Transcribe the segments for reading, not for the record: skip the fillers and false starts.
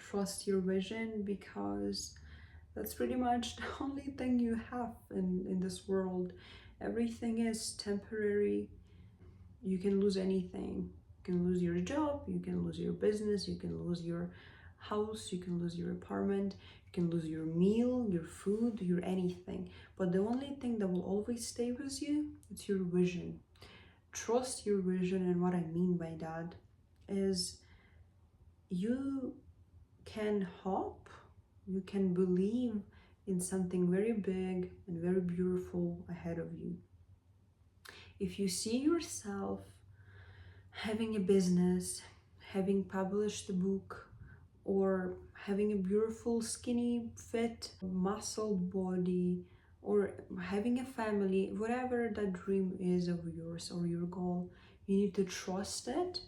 trust your vision, because that's pretty much the only thing you have in this world. Everything is temporary. You can lose anything. You can lose your job, you can lose your business, you can lose your house, you can lose your apartment, you can lose your meal, your food, your anything. But the only thing that will always stay with you, it's your vision. Trust your vision, and what I mean by that is you can hope, you can believe in something very big and very beautiful ahead of you. If you see yourself having a business, having published a book, or having a beautiful, skinny, fit, muscled body, or having a family, whatever that dream is of yours or your goal, you need to trust it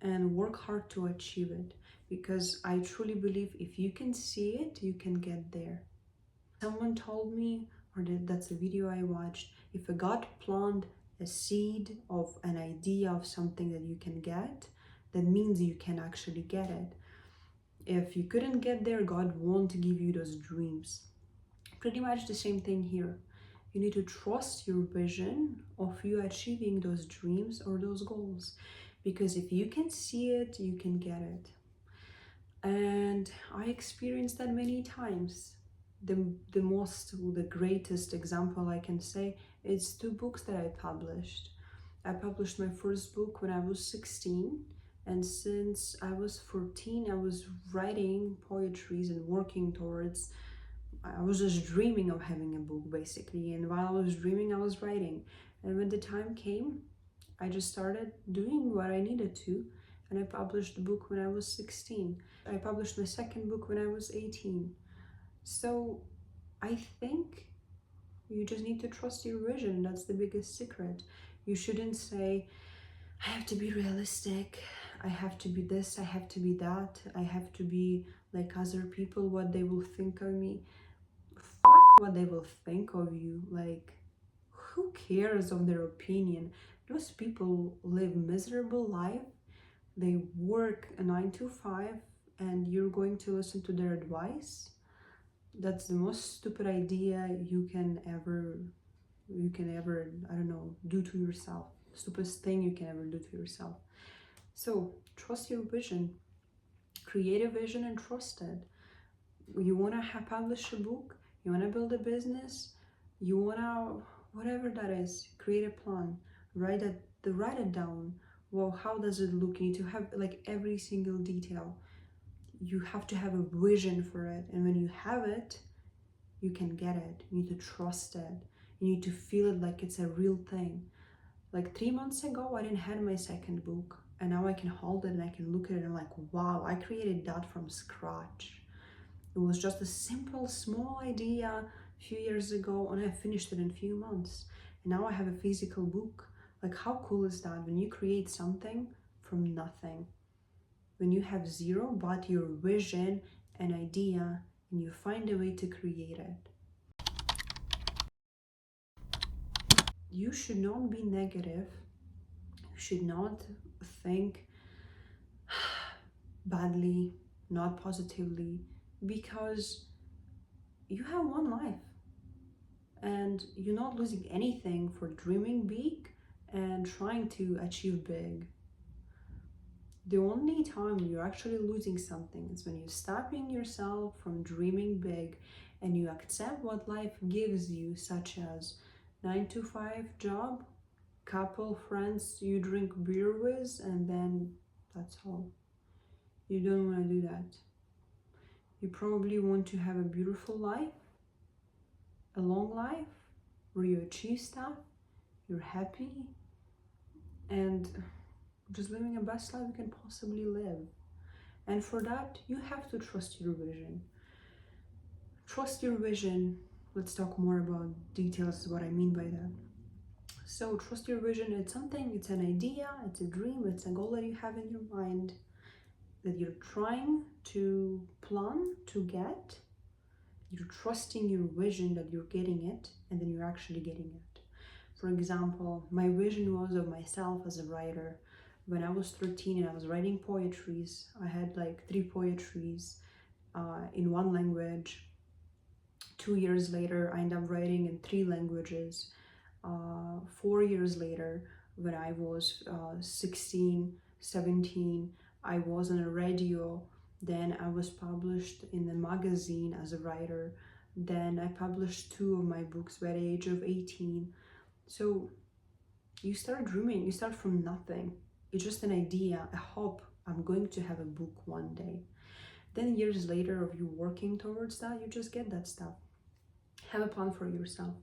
and work hard to achieve it. Because I truly believe if you can see it, you can get there. Someone told me, or that's a video I watched, if a God planted a seed of an idea of something that you can get, that means you can actually get it. If you couldn't get there, God won't give you those dreams. Pretty much the same thing here. You need to trust your vision of you achieving those dreams or those goals. Because if you can see it, you can get it. And I experienced that many times. The greatest example I can say is 2 books that I published. I published my first book when I was 16, and since I was 14, I was writing poetries and working towards. I was just dreaming of having a book basically, and while I was dreaming, I was writing. And when the time came, I just started doing what I needed to, and I published the book when I was 16. I published my second book when I was 18. So I think you just need to trust your vision. That's the biggest secret. You shouldn't say, I have to be realistic, I have to be this, I have to be that, I have to be like other people, what they will think of me. Fuck what they will think of you. Like, who cares of their opinion? Those people live miserable life. They work a 9 to 5, and you're going to listen to their advice. That's the most stupid idea you can ever, I don't know, do to yourself. Stupidest thing you can ever do to yourself. So trust your vision, create a vision and trust it. You want to publish a book, you want to build a business, you want to, whatever that is, create a plan, write it down. Well, how does it look? You need to have like every single detail. You have to have a vision for it, and when you have it, you can get it. You need to trust it. You need to feel it like it's a real thing. Like 3 months ago, I didn't have my second book, and now I can hold it and I can look at it and I'm like, wow, I created that from scratch. It was just a simple, small idea a few years ago, and I finished it in a few months. And now I have a physical book. Like, how cool is that when you create something from nothing? When you have zero but your vision and idea, and you find a way to create it. You should not be negative. You should not think badly, not positively, because you have one life and you're not losing anything for dreaming big and trying to achieve big. The only time you're actually losing something is when you're stopping yourself from dreaming big and you accept what life gives you, such as 9 to 5 job, couple friends you drink beer with, and then that's all. You don't want to do that. You probably want to have a beautiful life, a long life, where you achieve stuff, you're happy, and just living the best life you can possibly live. And for that, you have to trust your vision. Trust your vision. Let's talk more about details, what I mean by that. So trust your vision. It's something, it's an idea, it's a dream, it's a goal that you have in your mind that you're trying to plan to get. You're trusting your vision that you're getting it, and then you're actually getting it. For example, my vision was of myself as a writer. when I was 13 and I was writing poetries. I had like 3 poetries in one language. 2 years later, I ended up writing in 3 languages. 4 years later, when I was 16, 17, I was on a radio. Then I was published in a magazine as a writer. Then I published 2 of my books by the age of 18. So you start dreaming, you start from nothing. It's just an idea, a hope. I'm going to have a book one day. Then years later of you working towards that, you just get that stuff. Have a plan for yourself.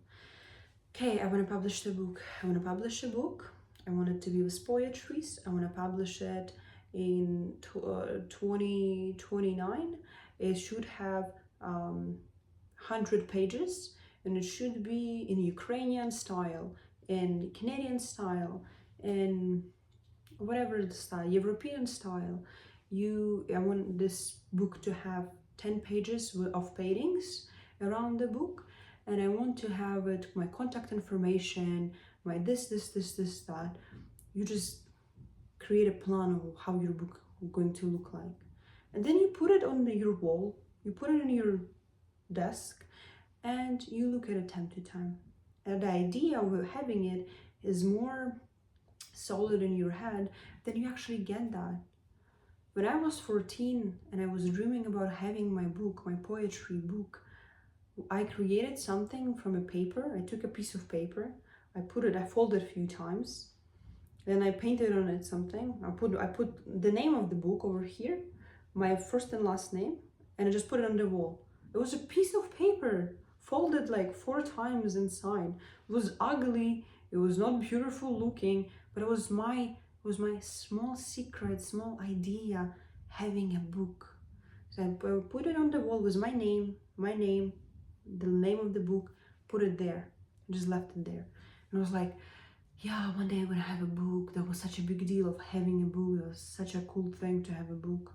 Okay, I want to publish the book. I want to publish a book. I want it to be with poetries. I want to publish it in 2029. It should have 100 pages, and it should be in Ukrainian style, in Canadian style, in whatever the style, European style. I want this book to have 10 pages of paintings around the book, and I want to have it, my contact information, my this, that. You just create a plan of how your book is going to look like. And then you put it on your wall, you put it in your desk, and you look at it time to time. And the idea of having it is more solid in your head, then you actually get that. When I was 14 and I was dreaming about having my book, my poetry book, I created something from a paper. I took a piece of paper, I folded a few times, then I painted on it something. I put the name of the book over here, my first and last name, and I just put it on the wall. It was a piece of paper folded like 4 times inside. It was ugly, it was not beautiful looking, but it was my small secret, small idea, having a book. So I put it on the wall with my name, the name of the book, put it there, just left it there. And I was like, yeah, one day I'm gonna have a book. That was such a big deal of having a book. That was such a cool thing to have a book.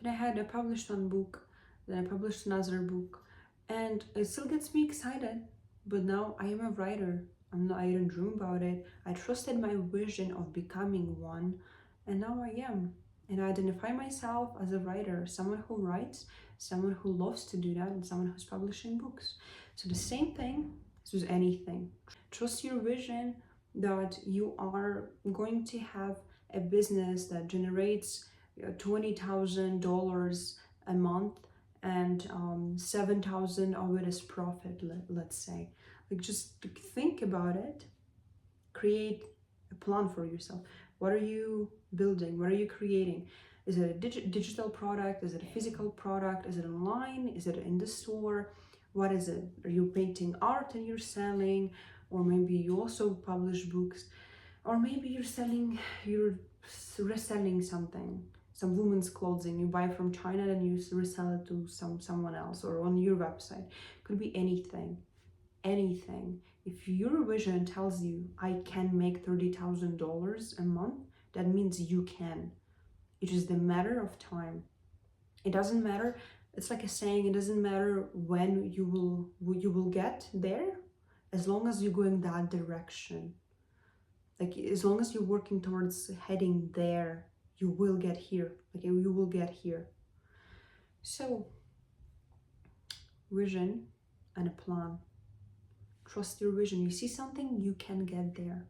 Then I published one book, then I published another book, and it still gets me excited. But now I am a writer. I didn't dream about it. I trusted my vision of becoming one, and now I am. And I identify myself as a writer, someone who writes, someone who loves to do that, and someone who's publishing books. So the same thing is with anything. Trust your vision that you are going to have a business that generates $20,000 a month, and 7,000 of it is profit, let's say. Like, just think about it, create a plan for yourself. What are you building? What are you creating? Is it a digital product? Is it a physical product? Is it online? Is it in the store? What is it? Are you painting art and you're selling? Or maybe you also publish books, or maybe you're reselling something, some women's clothing you buy from China and you resell it to someone else, or on your website. Could be anything. If your vision tells you I can make $30,000 a month, that means you can. It is the matter of time. It doesn't matter. It's like a saying, it doesn't matter when you will get there, as long as you're going that direction. Like, as long as you're working towards heading there, you will get here. Like, you will get here. So, vision and a plan. Trust your vision. You see something, you can get there.